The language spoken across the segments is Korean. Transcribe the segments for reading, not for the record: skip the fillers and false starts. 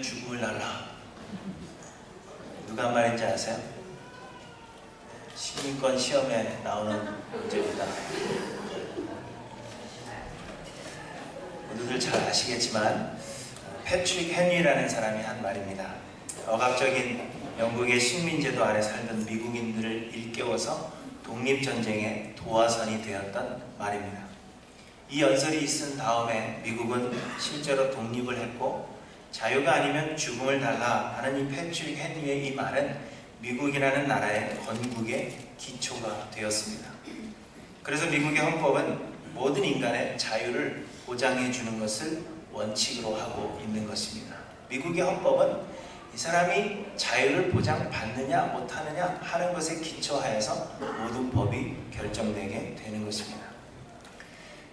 죽음을 달라. 누가 한 말인지 아세요? 시민권 시험에 나오는 문제입니다. 모두들 잘 아시겠지만 패트릭 헨리라는 사람이 한 말입니다. 억압적인 영국의 식민제도 아래 살던 미국인들을 일깨워서 독립전쟁의 도화선이 되었던 말입니다. 이 연설이 있은 다음에 미국은 실제로 독립을 했고, 자유가 아니면 죽음을 달라 하는 이 패트릭 헨리의 이 말은 미국이라는 나라의 건국의 기초가 되었습니다. 그래서 미국의 헌법은 모든 인간의 자유를 보장해 주는 것을 원칙으로 하고 있는 것입니다. 미국의 헌법은 이 사람이 자유를 보장받느냐 못하느냐 하는 것에 기초하여서 모든 법이 결정되게 되는 것입니다.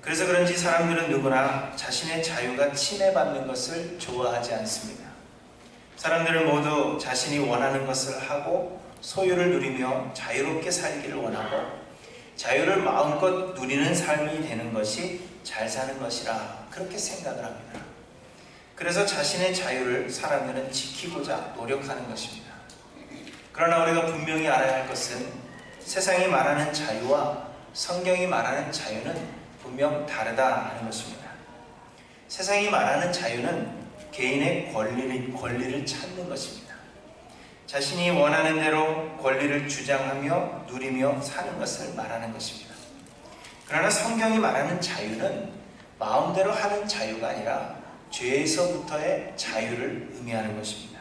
그래서 그런지 사람들은 누구나 자신의 자유가 침해받는 것을 좋아하지 않습니다. 사람들은 모두 자신이 원하는 것을 하고 소유를 누리며 자유롭게 살기를 원하고, 자유를 마음껏 누리는 삶이 되는 것이 잘 사는 것이라 그렇게 생각을 합니다. 그래서 자신의 자유를 사람들은 지키고자 노력하는 것입니다. 그러나 우리가 분명히 알아야 할 것은 세상이 말하는 자유와 성경이 말하는 자유는 분명 다르다 하는 것입니다. 세상이 말하는 자유는 개인의 권리를 찾는 것입니다. 자신이 원하는 대로 권리를 주장하며 누리며 사는 것을 말하는 것입니다. 그러나 성경이 말하는 자유는 마음대로 하는 자유가 아니라 죄에서부터의 자유를 의미하는 것입니다.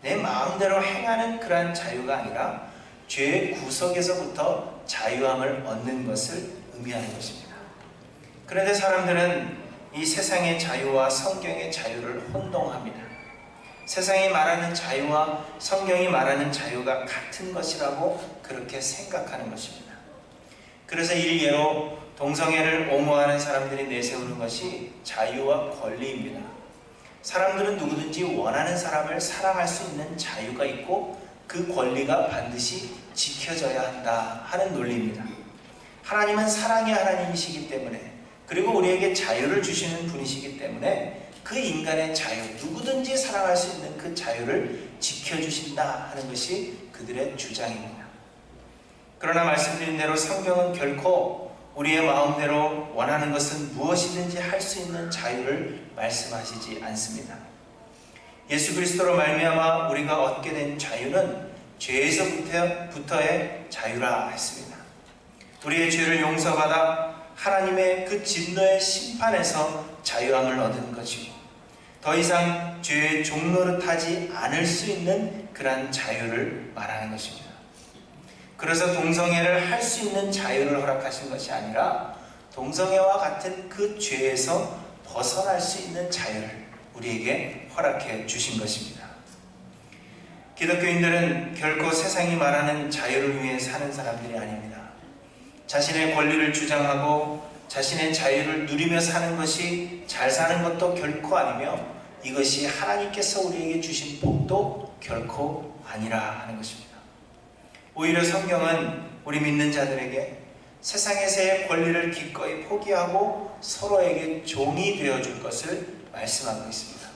내 마음대로 행하는 그러한 자유가 아니라 죄의 구속에서부터 자유함을 얻는 것을 의미하는 것입니다. 그런데 사람들은 이 세상의 자유와 성경의 자유를 혼동합니다. 세상이 말하는 자유와 성경이 말하는 자유가 같은 것이라고 그렇게 생각하는 것입니다. 그래서 일례로 동성애를 옹호하는 사람들이 내세우는 것이 자유와 권리입니다. 사람들은 누구든지 원하는 사람을 사랑할 수 있는 자유가 있고 그 권리가 반드시 지켜져야 한다 하는 논리입니다. 하나님은 사랑의 하나님이시기 때문에, 그리고 우리에게 자유를 주시는 분이시기 때문에 그 인간의 자유, 누구든지 사랑할 수 있는 그 자유를 지켜주신다 하는 것이 그들의 주장입니다. 그러나 말씀드린 대로 성경은 결코 우리의 마음대로 원하는 것은 무엇이든지 할 수 있는 자유를 말씀하시지 않습니다. 예수 그리스도로 말미암아 우리가 얻게 된 자유는 죄에서부터의 자유라 했습니다. 우리의 죄를 용서받아 하나님의 그 진노의 심판에서 자유함을 얻은 것이고, 더 이상 죄의 종노릇하지 않을 수 있는 그러한 자유를 말하는 것입니다. 그래서 동성애를 할 수 있는 자유를 허락하신 것이 아니라 동성애와 같은 그 죄에서 벗어날 수 있는 자유를 우리에게 허락해 주신 것입니다. 기독교인들은 결코 세상이 말하는 자유를 위해 사는 사람들이 아닙니다. 자신의 권리를 주장하고 자신의 자유를 누리며 사는 것이 잘 사는 것도 결코 아니며, 이것이 하나님께서 우리에게 주신 복도 결코 아니라 하는 것입니다. 오히려 성경은 우리 믿는 자들에게 세상에서의 권리를 기꺼이 포기하고 서로에게 종이 되어줄 것을 말씀하고 있습니다.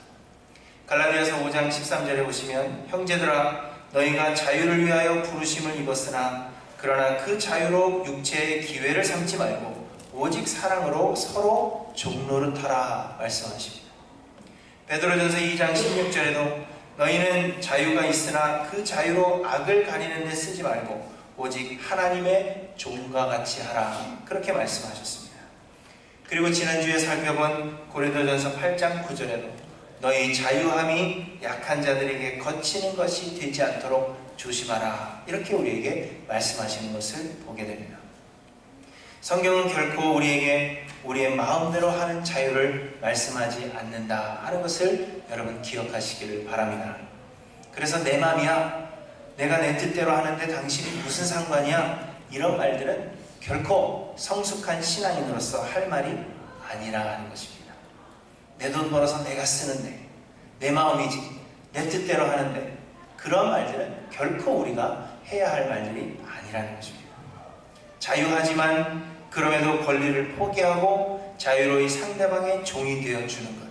갈라디아서 5장 13절에 보시면, 형제들아 너희가 자유를 위하여 부르심을 입었으나 그러나 그 자유로 육체의 기회를 삼지 말고 오직 사랑으로 서로 종노릇하라 말씀하십니다. 베드로전서 2장 16절에도 너희는 자유가 있으나 그 자유로 악을 가리는 데 쓰지 말고 오직 하나님의 종과 같이 하라 그렇게 말씀하셨습니다. 그리고 지난주에 살펴본 고린도전서 8장 9절에도 너희 자유함이 약한 자들에게 거치는 것이 되지 않도록 조심하라 이렇게 우리에게 말씀하시는 것을 보게 됩니다. 성경은 결코 우리에게 우리의 마음대로 하는 자유를 말씀하지 않는다 하는 것을 여러분 기억하시기를 바랍니다. 그래서 내 맘이야, 내가 내 뜻대로 하는데 당신이 무슨 상관이야, 이런 말들은 결코 성숙한 신앙인으로서 할 말이 아니라 하는 것입니다. 내 돈 벌어서 내가 쓰는데, 내 마음이지, 내 뜻대로 하는데, 그런 말들은 결코 우리가 해야 할 말들이 아니라는 것입니다. 자유하지만 그럼에도 권리를 포기하고 자유로이 상대방의 종이 되어주는 것,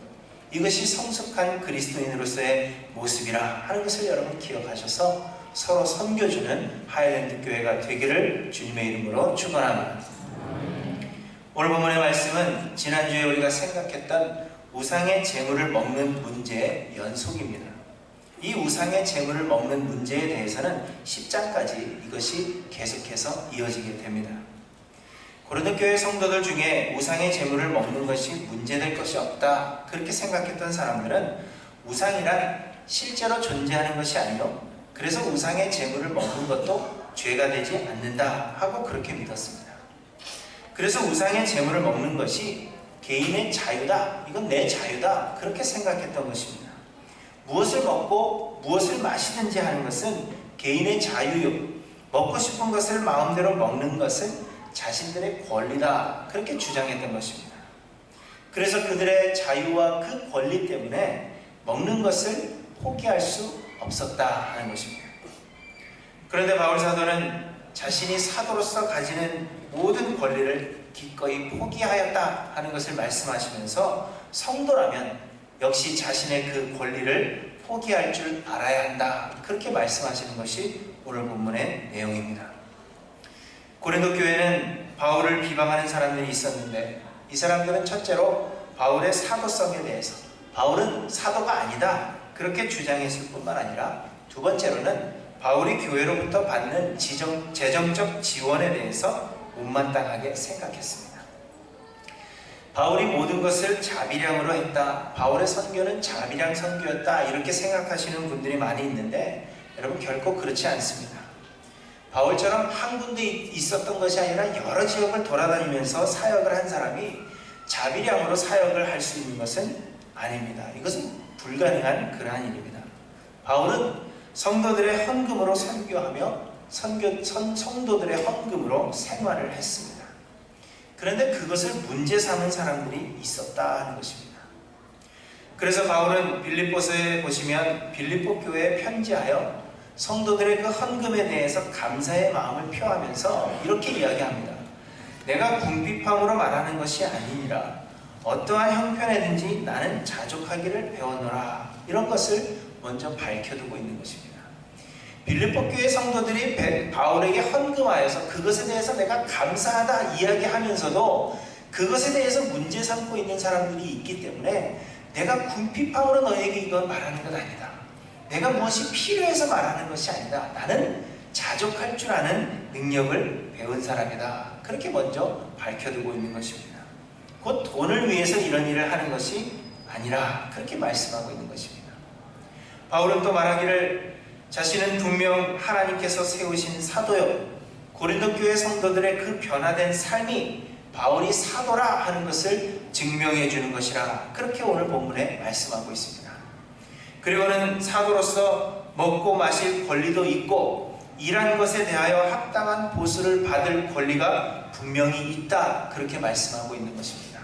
이것이 성숙한 그리스도인으로서의 모습이라 하는 것을 여러분 기억하셔서 서로 섬겨주는 하일랜드 교회가 되기를 주님의 이름으로 축원합니다. 오늘 본문의 말씀은 지난주에 우리가 생각했던 우상의 재물을 먹는 문제의 연속입니다. 이 우상의 재물을 먹는 문제에 대해서는 10장까지 이것이 계속해서 이어지게 됩니다. 고린도 교회 성도들 중에 우상의 재물을 먹는 것이 문제될 것이 없다 그렇게 생각했던 사람들은 우상이란 실제로 존재하는 것이 아니요 그래서 우상의 재물을 먹는 것도 죄가 되지 않는다 하고 그렇게 믿었습니다. 그래서 우상의 재물을 먹는 것이 개인의 자유다, 이건 내 자유다 그렇게 생각했던 것입니다. 무엇을 먹고 무엇을 마시든지 하는 것은 개인의 자유요, 먹고 싶은 것을 마음대로 먹는 것은 자신들의 권리다 그렇게 주장했던 것입니다. 그래서 그들의 자유와 그 권리 때문에 먹는 것을 포기할 수 없었다 하는 것입니다. 그런데 바울 사도는 자신이 사도로서 가지는 모든 권리를 기꺼이 포기하였다 하는 것을 말씀하시면서 성도라면 역시 자신의 그 권리를 포기할 줄 알아야 한다 그렇게 말씀하시는 것이 오늘 본문의 내용입니다. 고린도 교회는 바울을 비방하는 사람들이 있었는데 이 사람들은 첫째로 바울의 사도성에 대해서 바울은 사도가 아니다 그렇게 주장했을 뿐만 아니라 두 번째로는 바울이 교회로부터 받는 재정적 지원에 대해서 못마땅하게 생각했습니다. 바울이 모든 것을 자비량으로 했다, 바울의 선교는 자비량 선교였다 이렇게 생각하시는 분들이 많이 있는데 여러분 결코 그렇지 않습니다. 바울처럼 한 군데 있었던 것이 아니라 여러 지역을 돌아다니면서 사역을 한 사람이 자비량으로 사역을 할 수 있는 것은 아닙니다. 이것은 불가능한 그러한 일입니다. 바울은 성도들의 헌금으로 선교하며 성도들의 헌금으로 생활을 했습니다. 그런데 그것을 문제 삼은 사람들이 있었다 하는 것입니다. 그래서 바울은 빌립보서에 보시면 빌립보 교회에 편지하여 성도들의 그 헌금에 대해서 감사의 마음을 표하면서 이렇게 이야기합니다. 내가 궁핍함으로 말하는 것이 아니니라 어떠한 형편에든지 나는 자족하기를 배웠노라 이런 것을 먼저 밝혀두고 있는 것입니다. 빌립보 교회 성도들이 바울에게 헌금하여서 그것에 대해서 내가 감사하다 이야기하면서도 그것에 대해서 문제 삼고 있는 사람들이 있기 때문에 내가 궁핍함으로 너에게 이건 말하는 것 아니다. 내가 무엇이 필요해서 말하는 것이 아니다. 나는 자족할 줄 아는 능력을 배운 사람이다. 그렇게 먼저 밝혀두고 있는 것입니다. 곧 돈을 위해서 이런 일을 하는 것이 아니라 그렇게 말씀하고 있는 것입니다. 바울은 또 말하기를 자신은 분명 하나님께서 세우신 사도요 고린도 교회 성도들의 그 변화된 삶이 바울이 사도라 하는 것을 증명해 주는 것이라 그렇게 오늘 본문에 말씀하고 있습니다. 그리고는 사도로서 먹고 마실 권리도 있고 일한 것에 대하여 합당한 보수를 받을 권리가 분명히 있다 그렇게 말씀하고 있는 것입니다.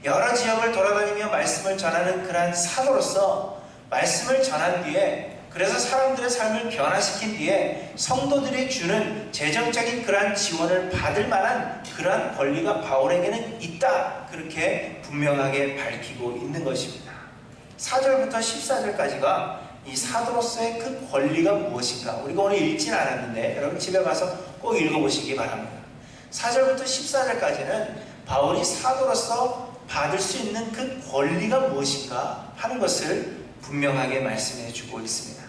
여러 지역을 돌아다니며 말씀을 전하는 그러한 사도로서 말씀을 전한 뒤에 그래서 사람들의 삶을 변화시킨 뒤에 성도들이 주는 재정적인 그러한 지원을 받을 만한 그러한 권리가 바울에게는 있다 그렇게 분명하게 밝히고 있는 것입니다. 4절부터 14절까지가 이 사도로서의 그 권리가 무엇인가 우리가 오늘 읽진 않았는데 여러분 집에 가서 꼭 읽어보시기 바랍니다. 4절부터 14절까지는 바울이 사도로서 받을 수 있는 그 권리가 무엇인가 하는 것을 분명하게 말씀해 주고 있습니다.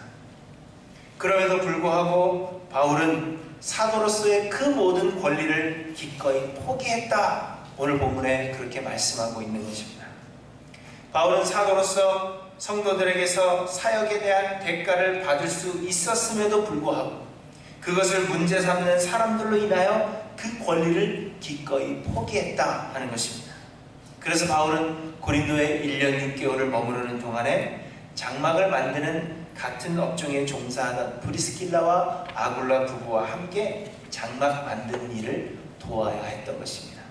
그럼에도 불구하고 바울은 사도로서의 그 모든 권리를 기꺼이 포기했다 오늘 본문에 그렇게 말씀하고 있는 것입니다. 바울은 사도로서 성도들에게서 사역에 대한 대가를 받을 수 있었음에도 불구하고 그것을 문제 삼는 사람들로 인하여 그 권리를 기꺼이 포기했다 하는 것입니다. 그래서 바울은 고린도에 1년 6개월을 머무르는 동안에 장막을 만드는 같은 업종에 종사하던 브리스길라와 아굴라 부부와 함께 장막 만드는 일을 도와야 했던 것입니다.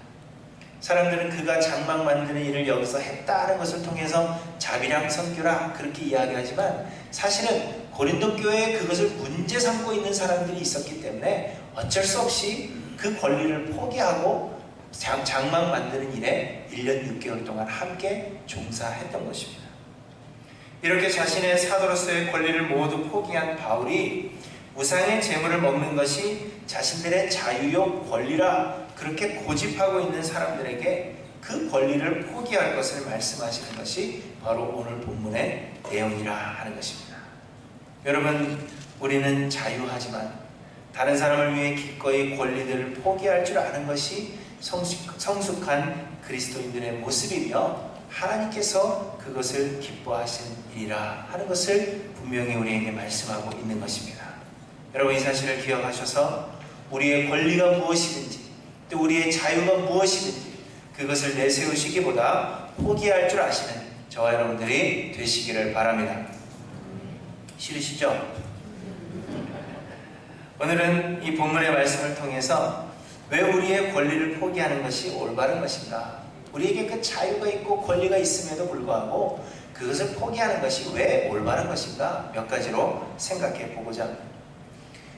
사람들은 그가 장막 만드는 일을 여기서 했다는 것을 통해서 자비량 선교라 그렇게 이야기하지만 사실은 고린도 교회에 그것을 문제 삼고 있는 사람들이 있었기 때문에 어쩔 수 없이 그 권리를 포기하고 장막 만드는 일에 1년 6개월 동안 함께 종사했던 것입니다. 이렇게 자신의 사도로서의 권리를 모두 포기한 바울이 우상의 재물을 먹는 것이 자신들의 자유요 권리라 그렇게 고집하고 있는 사람들에게 그 권리를 포기할 것을 말씀하시는 것이 바로 오늘 본문의 내용이라 하는 것입니다. 여러분, 우리는 자유하지만 다른 사람을 위해 기꺼이 권리들을 포기할 줄 아는 것이 성숙한 그리스도인들의 모습이며 하나님께서 그것을 기뻐하시는 일이라 하는 것을 분명히 우리에게 말씀하고 있는 것입니다. 여러분, 이 사실을 기억하셔서 우리의 권리가 무엇이든지 또 우리의 자유가 무엇이든지 그것을 내세우시기보다 포기할 줄 아시는 저와 여러분들이 되시기를 바랍니다. 싫으시죠? 오늘은 이 본문의 말씀을 통해서 왜 우리의 권리를 포기하는 것이 올바른 것인가, 우리에게 그 자유가 있고 권리가 있음에도 불구하고 그것을 포기하는 것이 왜 올바른 것인가 몇 가지로 생각해 보고자 합니다.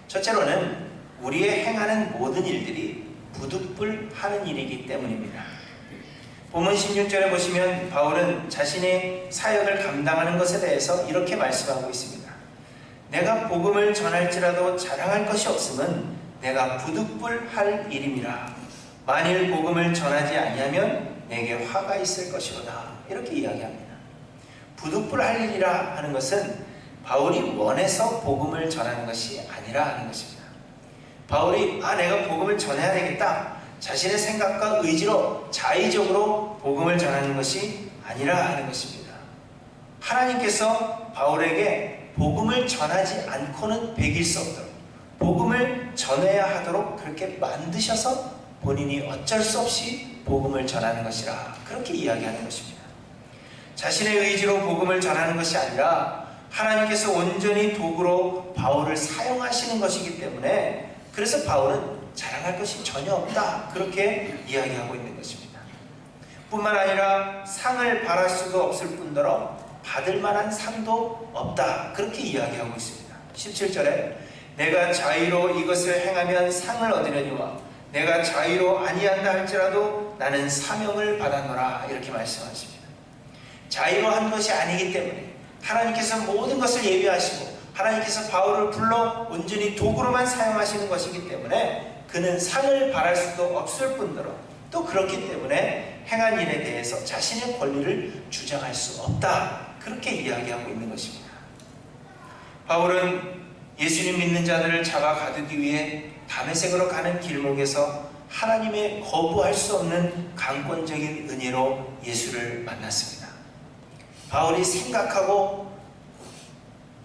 첫째로는 우리의 행하는 모든 일들이 부득불하는 일이기 때문입니다. 본문 16절에 보시면 바울은 자신의 사역을 감당하는 것에 대해서 이렇게 말씀하고 있습니다. 내가 복음을 전할지라도 자랑할 것이 없음은 내가 부득불할 일임이라. 만일 복음을 전하지 아니하면 내게 화가 있을 것이로다. 이렇게 이야기합니다. 부득불할 일이라 하는 것은 바울이 원해서 복음을 전하는 것이 아니라 하는 것입니다. 바울이 내가 복음을 전해야 되겠다, 자신의 생각과 의지로 자의적으로 복음을 전하는 것이 아니라 하는 것입니다. 하나님께서 바울에게 복음을 전하지 않고는 백일 수 없도록, 복음을 전해야 하도록 그렇게 만드셔서 본인이 어쩔 수 없이 복음을 전하는 것이라 그렇게 이야기하는 것입니다. 자신의 의지로 복음을 전하는 것이 아니라 하나님께서 온전히 도구로 바울을 사용하시는 것이기 때문에, 그래서 바울은 자랑할 것이 전혀 없다 그렇게 이야기하고 있는 것입니다. 뿐만 아니라 상을 바랄 수도 없을 뿐더러 받을 만한 상도 없다 그렇게 이야기하고 있습니다. 17절에 내가 자의로 이것을 행하면 상을 얻으려니와 내가 자의로 아니한다 할지라도 나는 사명을 받았노라 이렇게 말씀하십니다. 자의로 한 것이 아니기 때문에 하나님께서 모든 것을 예비하시고 하나님께서 바울을 불러 온전히 도구로만 사용하시는 것이기 때문에 그는 상을 바랄 수도 없을 뿐더러 또 그렇기 때문에 행한 일에 대해서 자신의 권리를 주장할 수 없다 그렇게 이야기하고 있는 것입니다. 바울은 예수님 믿는 자들을 잡아 가두기 위해 다메섹으로 가는 길목에서 하나님의 거부할 수 없는 강권적인 은혜로 예수를 만났습니다. 바울이 생각하고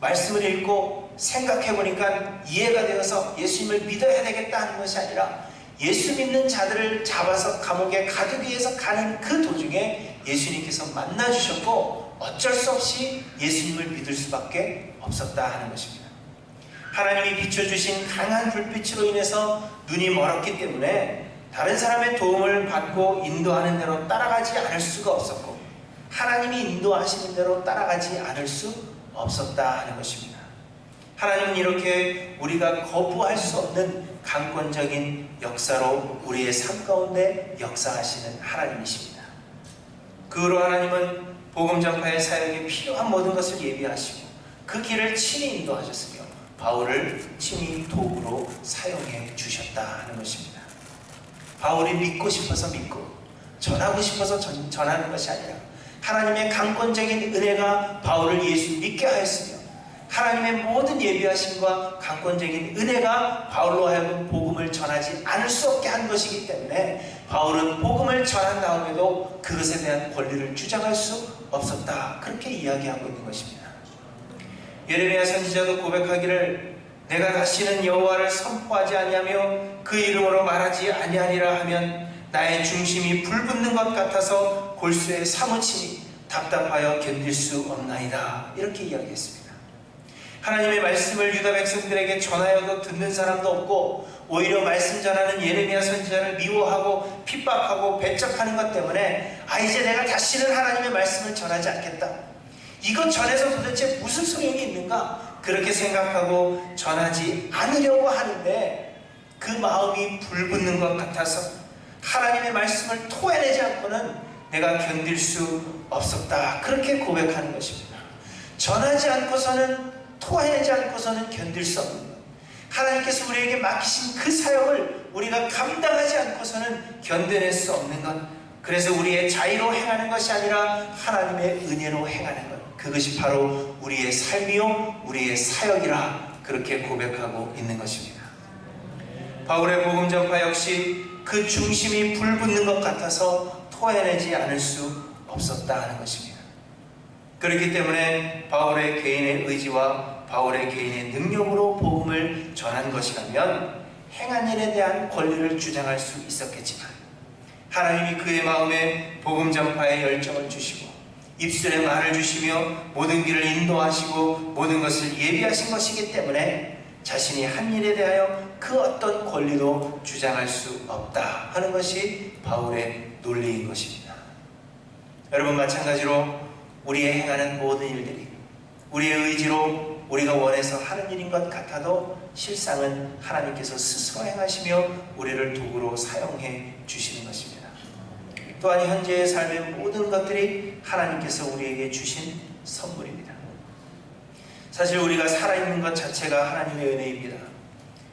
말씀을 읽고 생각해보니까 이해가 되어서 예수님을 믿어야 되겠다 하는 것이 아니라 예수 믿는 자들을 잡아서 감옥에 가두기 위해서 가는 그 도중에 예수님께서 만나주셨고 어쩔 수 없이 예수님을 믿을 수밖에 없었다 하는 것입니다. 하나님이 비춰주신 강한 불빛으로 인해서 눈이 멀었기 때문에 다른 사람의 도움을 받고 인도하는 대로 따라가지 않을 수가 없었고 하나님이 인도하시는 대로 따라가지 않을 수 없었다 하는 것입니다. 하나님은 이렇게 우리가 거부할 수 없는 강권적인 역사로 우리의 삶 가운데 역사하시는 하나님이십니다. 그 후로 하나님은 복음 전파의 사역에 필요한 모든 것을 예비하시고 그 길을 친히 인도하셨으며 바울을 친히 도구로 사용해 주셨다 하는 것입니다. 바울이 믿고 싶어서 믿고 전하고 싶어서 전하는 것이 아니라 하나님의 강권적인 은혜가 바울을 예수 믿게 하였으며 하나님의 모든 예비하심과 강권적인 은혜가 바울로 하여금 복음을 전하지 않을 수 없게 한 것이기 때문에 바울은 복음을 전한 다음에도 그것에 대한 권리를 주장할 수 없었다 그렇게 이야기하고 있는 것입니다. 예레미야 선지자도 고백하기를 내가 다시는 여호와를 선포하지 아니하며 그 이름으로 말하지 아니하리라 하면 나의 중심이 불붙는 것 같아서 골수에 사무치니 답답하여 견딜 수 없나이다 이렇게 이야기했습니다. 하나님의 말씀을 유다 백성들에게 전하여도 듣는 사람도 없고 오히려 말씀 전하는 예레미야 선지자를 미워하고 핍박하고 배척하는 것 때문에 이제 내가 다시는 하나님의 말씀을 전하지 않겠다, 이것 전해서 도대체 무슨 소용이 있는가 그렇게 생각하고 전하지 않으려고 하는데 그 마음이 불붙는 것 같아서 하나님의 말씀을 토해내지 않고는 내가 견딜 수 없었다 그렇게 고백하는 것입니다. 전하지 않고서는, 토해내지 않고서는 견딜 수 없는 것. 하나님께서 우리에게 맡기신 그 사역을 우리가 감당하지 않고서는 견뎌낼 수 없는 것. 그래서 우리의 자의로 행하는 것이 아니라 하나님의 은혜로 행하는 것. 그것이 바로 우리의 삶이요 우리의 사역이라 그렇게 고백하고 있는 것입니다. 바울의 복음 전파 역시 그 중심이 불붙는 것 같아서 토해내지 않을 수 없었다 하는 것입니다. 그렇기 때문에 바울의 개인의 의지와 바울의 개인의 능력으로 복음을 전한 것이라면 행한 일에 대한 권리를 주장할 수 있었겠지만, 하나님이 그의 마음에 복음 전파에 열정을 주시고 입술에 말을 주시며 모든 길을 인도하시고 모든 것을 예비하신 것이기 때문에 자신이 한 일에 대하여 그 어떤 권리도 주장할 수 없다 하는 것이 바울의 논리인 것입니다. 여러분, 마찬가지로 우리의 행하는 모든 일들이 우리의 의지로 우리가 원해서 하는 일인 것 같아도 실상은 하나님께서 스스로 행하시며 우리를 도구로 사용해 주시는 것입니다. 또한 현재의 삶의 모든 것들이 하나님께서 우리에게 주신 선물입니다. 사실 우리가 살아있는 것 자체가 하나님의 은혜입니다.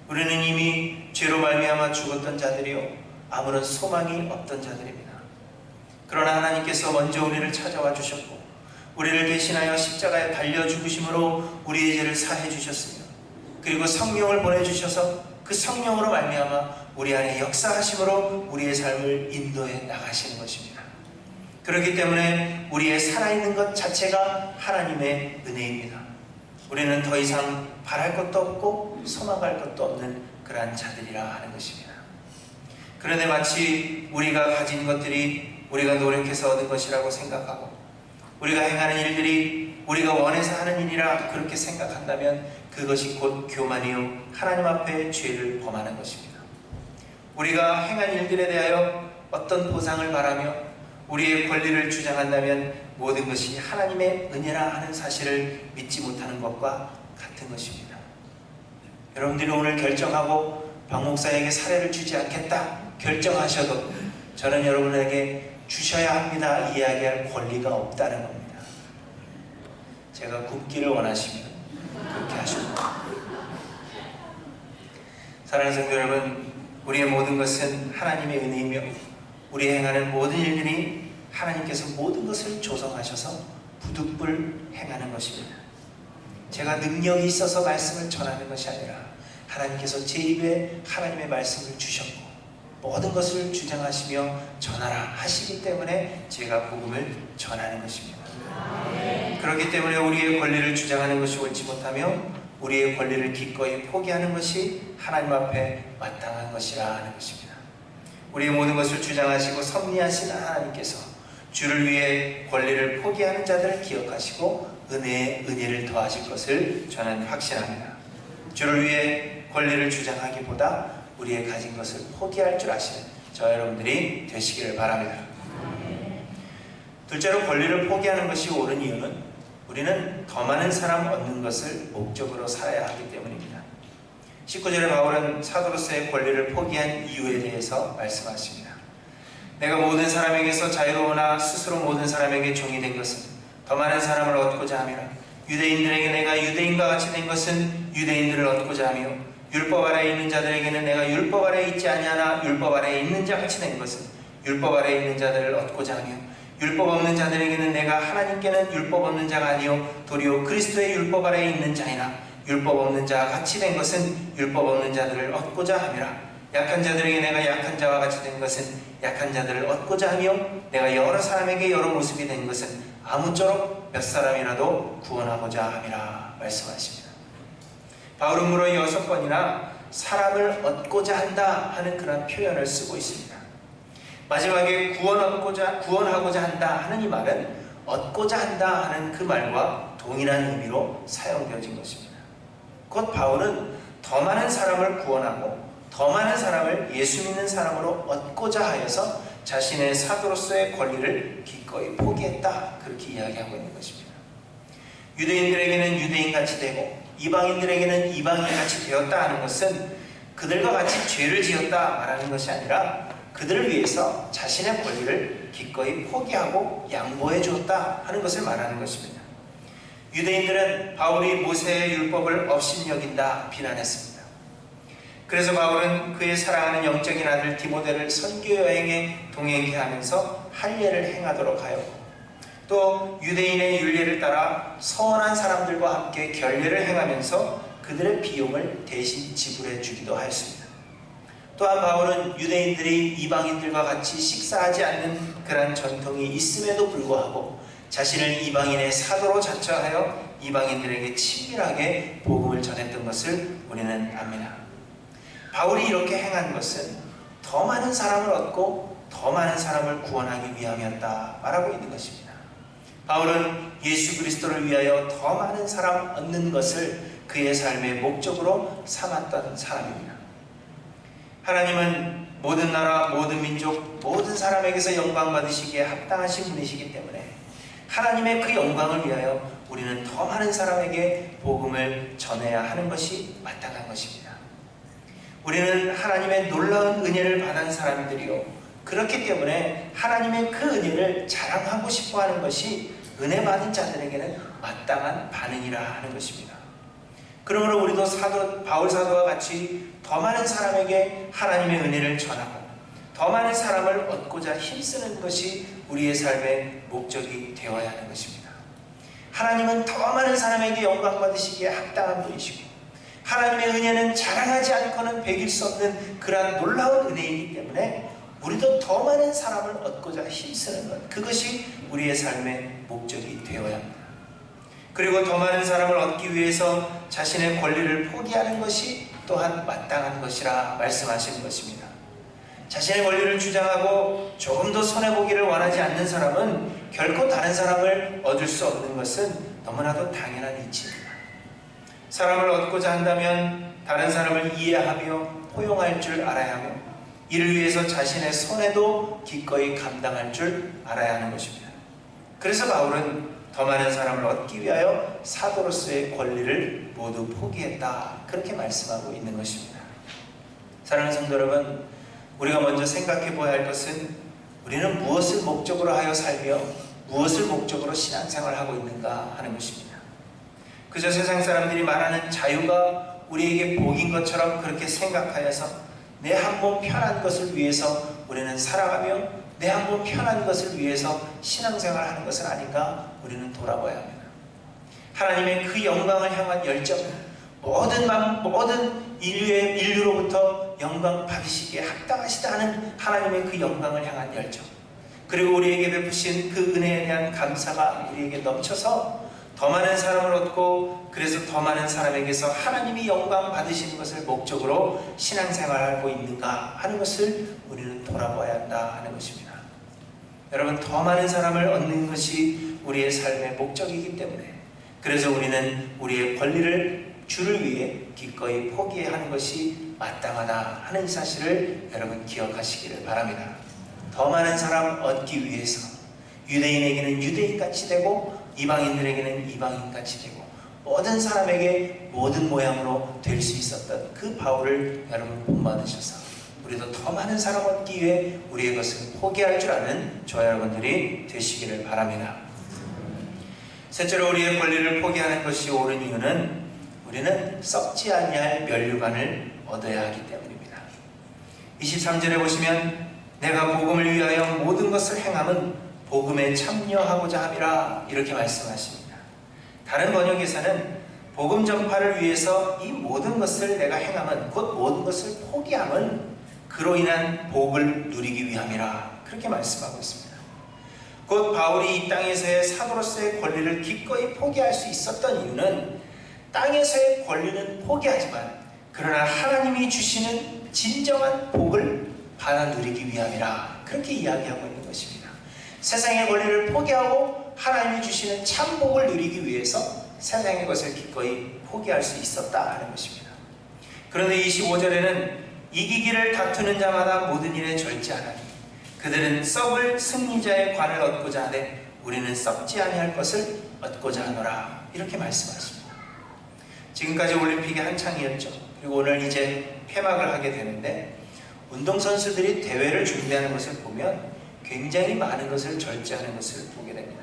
우리는 이미 죄로 말미암아 죽었던 자들이요 아무런 소망이 없던 자들입니다. 그러나 하나님께서 먼저 우리를 찾아와 주셨고 우리를 대신하여 십자가에 달려 죽으심으로 우리의 죄를 사해 주셨으며, 그리고 성령을 보내주셔서 그 성령으로 말미암아 우리 안에 역사하심으로 우리의 삶을 인도해 나가시는 것입니다. 그렇기 때문에 우리의 살아있는 것 자체가 하나님의 은혜입니다. 우리는 더 이상 바랄 것도 없고 소망할 것도 없는 그러한 자들이라 하는 것입니다. 그런데 마치 우리가 가진 것들이 우리가 노력해서 얻은 것이라고 생각하고 우리가 행하는 일들이 우리가 원해서 하는 일이라 그렇게 생각한다면 그것이 곧 교만이요 하나님 앞에 죄를 범하는 것입니다. 우리가 행한 일들에 대하여 어떤 보상을 바라며 우리의 권리를 주장한다면 모든 것이 하나님의 은혜라 하는 사실을 믿지 못하는 것과 같은 것입니다. 여러분들이 오늘 결정하고 박 목사에게 사례를 주지 않겠다 결정하셔도 저는 여러분에게 주셔야 합니다 이야기할 권리가 없다는 겁니다. 제가 굽기를 원하시면 그렇게 하십니다. 사랑하는 성도 여러분, 우리의 모든 것은 하나님의 은혜이며 우리 행하는 모든 일들이 하나님께서 모든 것을 조성하셔서 부득불 행하는 것입니다. 제가 능력이 있어서 말씀을 전하는 것이 아니라 하나님께서 제 입에 하나님의 말씀을 주셨고 모든 것을 주장하시며 전하라 하시기 때문에 제가 복음을 전하는 것입니다. 그렇기 때문에 우리의 권리를 주장하는 것이 옳지 못하며 우리의 권리를 기꺼이 포기하는 것이 하나님 앞에 마땅한 것이라 하는 것입니다. 우리의 모든 것을 주장하시고 섭리하신 하나님께서 주를 위해 권리를 포기하는 자들을 기억하시고 은혜에 은혜를 더하실 것을 저는 확신합니다. 주를 위해 권리를 주장하기보다 우리의 가진 것을 포기할 줄 아시는 저 여러분들이 되시기를 바랍니다. 둘째로 권리를 포기하는 것이 옳은 이유는 우리는 더 많은 사람 얻는 것을 목적으로 살아야 하기 때문입니다. 19절에 바울은 사도로서의 권리를 포기한 이유에 대해서 말씀하십니다. 내가 모든 사람에게서 자유로우나 스스로 모든 사람에게 종이 된 것은 더 많은 사람을 얻고자 함이라. 유대인들에게 내가 유대인과 같이 된 것은 유대인들을 얻고자 하며 율법 아래에 있는 자들에게는 내가 율법 아래에 있지 아니하나 율법 아래에 있는 자 같이 된 것은 율법 아래에 있는 자들을 얻고자 하며 율법 없는 자들에게는 내가 하나님께는 율법 없는 자가 아니요 도리어 그리스도의 율법 아래에 있는 자이나 율법 없는 자와 같이 된 것은 율법 없는 자들을 얻고자 함이라. 약한 자들에게 내가 약한 자와 같이 된 것은 약한 자들을 얻고자 하며 내가 여러 사람에게 여러 모습이 된 것은 아무쪼록 몇 사람이라도 구원하고자 함이라 말씀하십니다. 바울은 무려 6번이나 사람을 얻고자 한다 하는 그런 표현을 쓰고 있습니다. 마지막에 구원하고자 한다 하는 이 말은 얻고자 한다 하는 그 말과 동일한 의미로 사용되어진 것입니다. 곧 바울은 더 많은 사람을 구원하고 더 많은 사람을 예수 믿는 사람으로 얻고자 하여서 자신의 사도로서의 권리를 기꺼이 포기했다 그렇게 이야기하고 있는 것입니다. 유대인들에게는 유대인같이 되고 이방인들에게는 이방인같이 되었다 하는 것은 그들과 같이 죄를 지었다 말하는 것이 아니라 그들을 위해서 자신의 권리를 기꺼이 포기하고 양보해 주었다 하는 것을 말하는 것입니다. 유대인들은 바울이 모세의 율법을 업신여긴다 비난했습니다. 그래서 바울은 그의 사랑하는 영적인 아들 디모데를 선교 여행에 동행케 하면서 할례를 행하도록 하였고, 또 유대인의 율례를 따라 서원한 사람들과 함께 결례를 행하면서 그들의 비용을 대신 지불해 주기도 하였습니다. 또한 바울은 유대인들이 이방인들과 같이 식사하지 않는 그러한 전통이 있음에도 불구하고 자신을 이방인의 사도로 자처하여 이방인들에게 친밀하게 복음을 전했던 것을 우리는 압니다. 바울이 이렇게 행한 것은 더 많은 사람을 얻고 더 많은 사람을 구원하기 위함이었다 말하고 있는 것입니다. 바울은 예수 그리스도를 위하여 더 많은 사람 얻는 것을 그의 삶의 목적으로 삼았던 사람입니다. 하나님은 모든 나라, 모든 민족, 모든 사람에게서 영광 받으시기에 합당하신 분이시기 때문에 하나님의 그 영광을 위하여 우리는 더 많은 사람에게 복음을 전해야 하는 것이 마땅한 것입니다. 우리는 하나님의 놀라운 은혜를 받은 사람들이요, 그렇기 때문에 하나님의 그 은혜를 자랑하고 싶어하는 것이 은혜 받은 자들에게는 마땅한 반응이라 하는 것입니다. 그러므로 우리도 바울 사도와 같이 더 많은 사람에게 하나님의 은혜를 전하고 더 많은 사람을 얻고자 힘쓰는 것이 우리의 삶의 목적이 되어야 하는 것입니다. 하나님은 더 많은 사람에게 영광 받으시기에 합당한 분이시고 하나님의 은혜는 자랑하지 않고는 배길 수 없는 그러한 놀라운 은혜이기 때문에 우리도 더 많은 사람을 얻고자 힘쓰는 것, 그것이 우리의 삶의 목적이 되어야 합니다. 그리고 더 많은 사람을 얻기 위해서 자신의 권리를 포기하는 것이 또한 마땅한 것이라 말씀하시는 것입니다. 자신의 권리를 주장하고 조금 더 손해보기를 원하지 않는 사람은 결코 다른 사람을 얻을 수 없는 것은 너무나도 당연한 이치입니다. 사람을 얻고자 한다면 다른 사람을 이해하며 포용할 줄 알아야 하고 이를 위해서 자신의 손해도 기꺼이 감당할 줄 알아야 하는 것입니다. 그래서 바울은 더 많은 사람을 얻기 위하여 사도로서의 권리를 모두 포기했다, 그렇게 말씀하고 있는 것입니다. 사랑하는 성도 여러분, 우리가 먼저 생각해 보아야 할 것은 우리는 무엇을 목적으로 하여 살며 무엇을 목적으로 신앙생활을 하고 있는가 하는 것입니다. 그저 세상 사람들이 말하는 자유가 우리에게 복인 것처럼 그렇게 생각하여서 내 한 몸 편한 것을 위해서 우리는 살아가며 내 한 몸 편한 것을 위해서 신앙생활을 하는 것은 아닌가 우리는 돌아봐야 합니다. 하나님의 그 영광을 향한 열정, 모든 인류로부터 영광 받으시기에 합당하시다는 하나님의 그 영광을 향한 열정, 그리고 우리에게 베푸신 그 은혜에 대한 감사가 우리에게 넘쳐서 더 많은 사람을 얻고 그래서 더 많은 사람에게서 하나님이 영광 받으시는 것을 목적으로 신앙생활을 하고 있는가 하는 것을 우리는 돌아봐야 한다 하는 것입니다. 여러분, 더 많은 사람을 얻는 것이 우리의 삶의 목적이기 때문에 그래서 우리는 우리의 권리를 주를 위해 기꺼이 포기해야 하는 것이 마땅하다 하는 사실을 여러분 기억하시기를 바랍니다. 더 많은 사람 얻기 위해서 유대인에게는 유대인같이 되고 이방인들에게는 이방인같이 되고 모든 사람에게 모든 모양으로 될 수 있었던 그 바울을 여러분 본받으셔서 우리도 더 많은 사람 얻기 위해 우리의 것을 포기할 줄 아는 저와 여러분들이 되시기를 바랍니다. 셋째로 우리의 권리를 포기하는 것이 옳은 이유는 우리는 썩지 아니할 면류관을 얻어야 하기 때문입니다. 23절에 보시면 내가 복음을 위하여 모든 것을 행함은 복음에 참여하고자 함이라 이렇게 말씀하십니다. 다른 번역에서는 복음 전파를 위해서 이 모든 것을 내가 행함은, 곧 모든 것을 포기함은 그로 인한 복을 누리기 위함이라 그렇게 말씀하고 있습니다. 곧 바울이 이 땅에서의 사도로서의 권리를 기꺼이 포기할 수 있었던 이유는 땅에서의 권리는 포기하지만 그러나 하나님이 주시는 진정한 복을 받아 누리기 위함이라 그렇게 이야기하고 있는 것입니다. 세상의 권리를 포기하고 하나님이 주시는 참 복을 누리기 위해서 세상의 것을 기꺼이 포기할 수 있었다 하는 것입니다. 그런데 25절에는 이기기를 다투는 자마다 모든 일에 절제하나니 그들은 썩을 승리자의 관을 얻고자 하되 우리는 썩지 아니할 것을 얻고자 하노라 이렇게 말씀하십니다. 지금까지 올림픽이 한창이었죠. 그리고 오늘 이제 폐막을 하게 되는데 운동선수들이 대회를 준비하는 것을 보면 굉장히 많은 것을 절제하는 것을 보게 됩니다.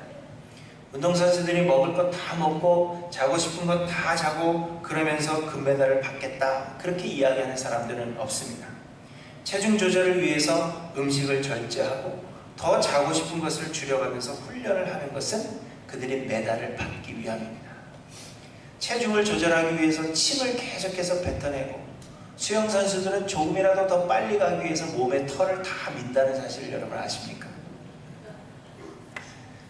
운동선수들이 먹을 것 다 먹고 자고 싶은 것 다 자고 그러면서 금메달을 받겠다, 그렇게 이야기하는 사람들은 없습니다. 체중 조절을 위해서 음식을 절제하고 더 자고 싶은 것을 줄여가면서 훈련을 하는 것은 그들이 메달을 받기 위함입니다. 체중을 조절하기 위해서 침을 계속해서 뱉어내고, 수영선수들은 조금이라도 더 빨리 가기 위해서 몸에 털을 다 민다는 사실을 여러분 아십니까?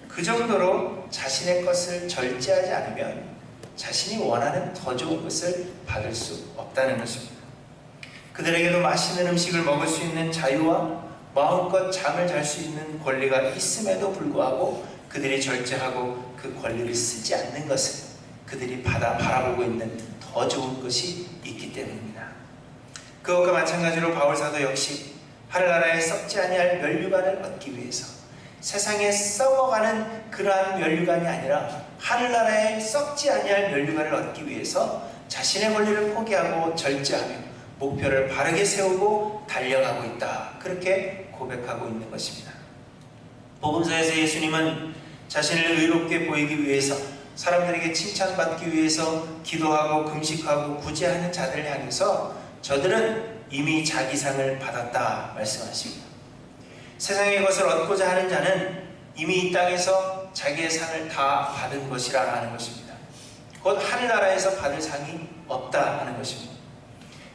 그 정도로 자신의 것을 절제하지 않으면 자신이 원하는 더 좋은 것을 받을 수 없다는 것입니다. 그들에게도 맛있는 음식을 먹을 수 있는 자유와 마음껏 잠을 잘 수 있는 권리가 있음에도 불구하고 그들이 절제하고 그 권리를 쓰지 않는 것은 그들이 바라보고 있는 더 좋은 것이 있기 때문입니다. 그것과 마찬가지로 바울사도 역시 하늘나라에 썩지 아니할 면류관을 얻기 위해서 세상에 썩어가는 그러한 면류관이 아니라 하늘나라에 썩지 아니할 면류관을 얻기 위해서 자신의 권리를 포기하고 절제하며 목표를 바르게 세우고 달려가고 있다, 그렇게 고백하고 있는 것입니다. 복음서에서 예수님은 자신을 의롭게 보이기 위해서, 사람들에게 칭찬받기 위해서 기도하고 금식하고 구제하는 자들을 향해서 저들은 이미 자기 상을 받았다 말씀하십니다. 세상의 것을 얻고자 하는 자는 이미 이 땅에서 자기의 상을 다 받은 것이라 하는 것입니다. 곧 하늘나라에서 받을 상이 없다 하는 것입니다.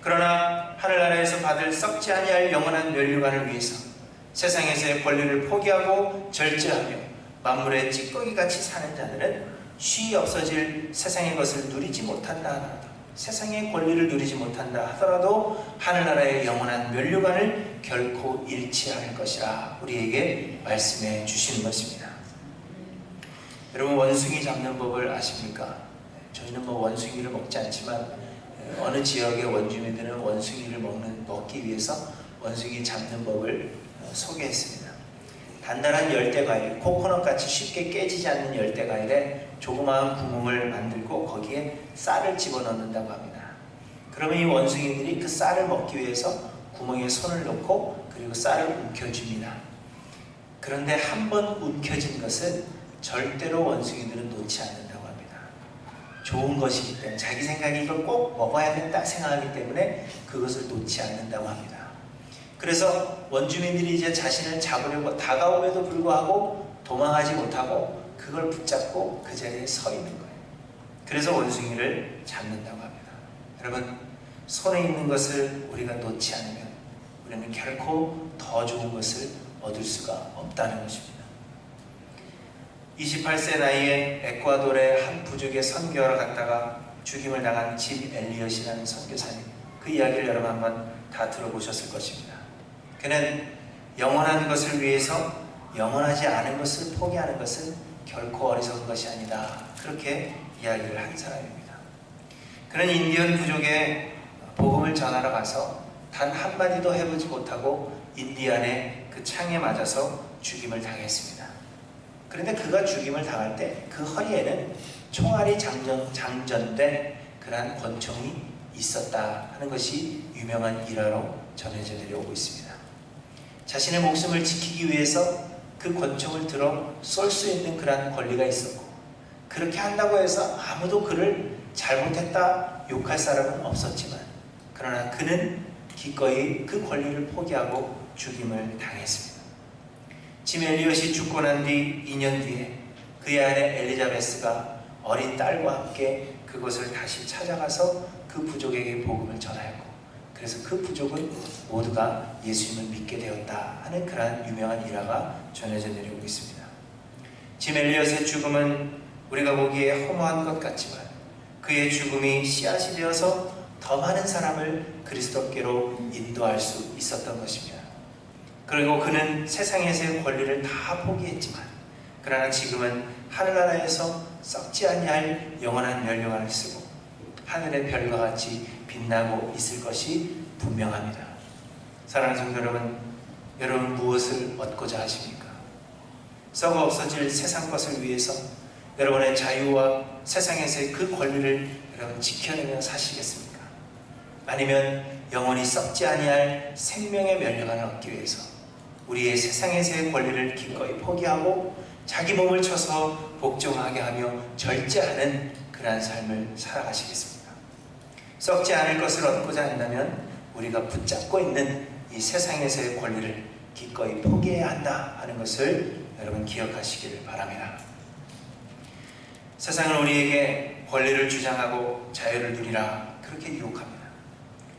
그러나 하늘나라에서 받을 썩지 아니할 영원한 면류관을 위해서 세상에서의 권리를 포기하고 절제하며 만물의 찌꺼기같이 사는 자들은 쉬이 없어질 세상의 것을 누리지 못한다 하더라도, 세상의 권리를 누리지 못한다 하더라도 하늘나라의 영원한 면류관을 결코 잃지 않을 것이라 우리에게 말씀해 주시는 것입니다. 여러분, 원숭이 잡는 법을 아십니까? 저희는 원숭이를 먹지 않지만 어느 지역의 원주민들은 원숭이를 먹기 위해서 원숭이 잡는 법을 소개했습니다. 단단한 열대과일, 코코넛같이 쉽게 깨지지 않는 열대과일에 조그마한 구멍을 만들고 거기에 쌀을 집어넣는다고 합니다. 그러면 이 원숭이들이 그 쌀을 먹기 위해서 구멍에 손을 넣고 그리고 쌀을 움켜줍니다. 그런데 한 번 움켜진 것은 절대로 원숭이들은 놓지 않는다고 합니다. 좋은 것이기 때문에, 자기 생각이 이걸 꼭 먹어야겠다 생각하기 때문에 그것을 놓지 않는다고 합니다. 그래서 원주민들이 이제 자신을 잡으려고 다가옴에도 불구하고 도망하지 못하고 그걸 붙잡고 그 자리에 서 있는 거예요. 그래서 원숭이를 잡는다고 합니다. 여러분, 손에 있는 것을 우리가 놓지 않으면 우리는 결코 더 좋은 것을 얻을 수가 없다는 것입니다. 28세 나이에 에콰도르의 한 부족의 선교하러 갔다가 죽임을 당한 짐 엘리엇이라는 선교사님, 그 이야기를 여러분 한번 다 들어보셨을 것입니다. 그는 영원한 것을 위해서 영원하지 않은 것을 포기하는 것은 결코 어리석은 것이 아니다, 그렇게 이야기를 한 사람입니다. 그는 인디언 부족에 복음을 전하러 가서 단 한마디도 해보지 못하고 인디안의 그 창에 맞아서 죽임을 당했습니다. 그런데 그가 죽임을 당할 때 그 허리에는 총알이 장전된 그러한 권총이 있었다 하는 것이 유명한 일화로 전해져 내려오고 있습니다. 자신의 목숨을 지키기 위해서 그 권총을 들어 쏠 수 있는 그러한 권리가 있었고, 그렇게 한다고 해서 아무도 그를 잘못했다 욕할 사람은 없었지만, 그러나 그는 기꺼이 그 권리를 포기하고 죽임을 당했습니다. 짐 엘리엇이 죽고 난 뒤 2년 뒤에 그의 아내 엘리자베스가 어린 딸과 함께 그곳을 다시 찾아가서 그 부족에게 복음을 전하였고, 그래서 그 부족은 모두가 예수님을 믿게 되었다 하는 그러한 유명한 일화가 전해져 내려오고 있습니다. 짐 엘리엇의 죽음은 우리가 보기에 허무한 것 같지만 그의 죽음이 씨앗이 되어서 더 많은 사람을 그리스도께로 인도할 수 있었던 것입니다. 그리고 그는 세상에서의 권리를 다 포기했지만, 그러나 지금은 하늘나라에서 썩지 아니할 영원한 면류관을 쓰고 하늘의 별과 같이 빛나고 있을 것이 분명합니다. 사랑하는 성도 여러분, 여러분 무엇을 얻고자 하십니까? 썩어 없어질 세상 것을 위해서 여러분의 자유와 세상에서의 그 권리를 여러분 지켜내며 사시겠습니까? 아니면 영원히 썩지 아니할 생명의 면류관을 얻기 위해서 우리의 세상에서의 권리를 기꺼이 포기하고 자기 몸을 쳐서 복종하게 하며 절제하는 그러한 삶을 살아가시겠습니까? 썩지 않을 것을 얻고자 한다면 우리가 붙잡고 있는 이 세상에서의 권리를 기꺼이 포기해야 한다 하는 것을 여러분 기억하시기를 바랍니다. 세상은 우리에게 권리를 주장하고 자유를 누리라 그렇게 유혹합니다.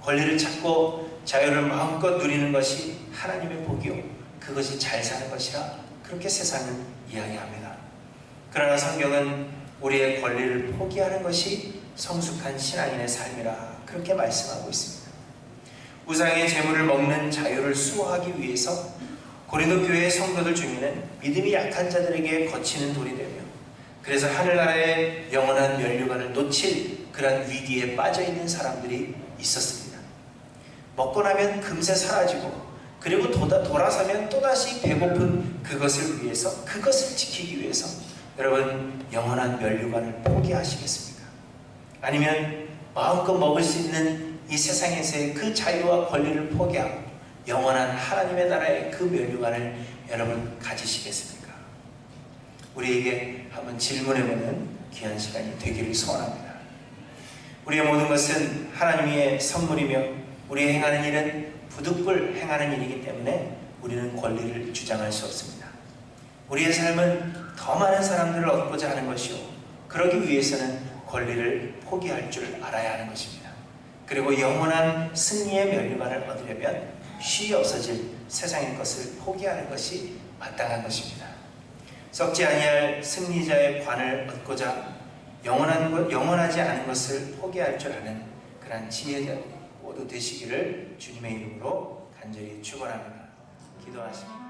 권리를 찾고 자유를 마음껏 누리는 것이 하나님의 복이요 그것이 잘 사는 것이라 그렇게 세상은 이야기합니다. 그러나 성경은 우리의 권리를 포기하는 것이 성숙한 신앙인의 삶이라 그렇게 말씀하고 있습니다. 우상의 재물을 먹는 자유를 수호하기 위해서 고린도 교회의 성도들 중에는 믿음이 약한 자들에게 거치는 돌이 되며 그래서 하늘나라의 영원한 면류관을 놓칠 그런 위기에 빠져있는 사람들이 있었습니다. 먹고 나면 금세 사라지고 그리고 돌아서면 또다시 배고픈 그것을 위해서 그것을 지키기 위해서 여러분 영원한 면류관을 포기하시겠습니까? 아니면 마음껏 먹을 수 있는 이 세상에서의 그 자유와 권리를 포기하고 영원한 하나님의 나라의 그 면류관을 여러분 가지시겠습니까? 우리에게 한번 질문해보는 귀한 시간이 되기를 소원합니다. 우리의 모든 것은 하나님의 선물이며 우리의 행하는 일은 부득불 행하는 일이기 때문에 우리는 권리를 주장할 수 없습니다. 우리의 삶은 더 많은 사람들을 얻고자 하는 것이요 그러기 위해서는 권리를 포기할 줄 알아야 하는 것입니다. 그리고 영원한 승리의 면류관을 얻으려면 쉬이 없어질 세상의 것을 포기하는 것이 마땅한 것입니다. 썩지 아니할 승리자의 관을 얻고자 영원하지 않은 것을 포기할 줄 아는 그러한 지혜자 모두 되시기를 주님의 이름으로 간절히 축원합니다. 기도하십니다.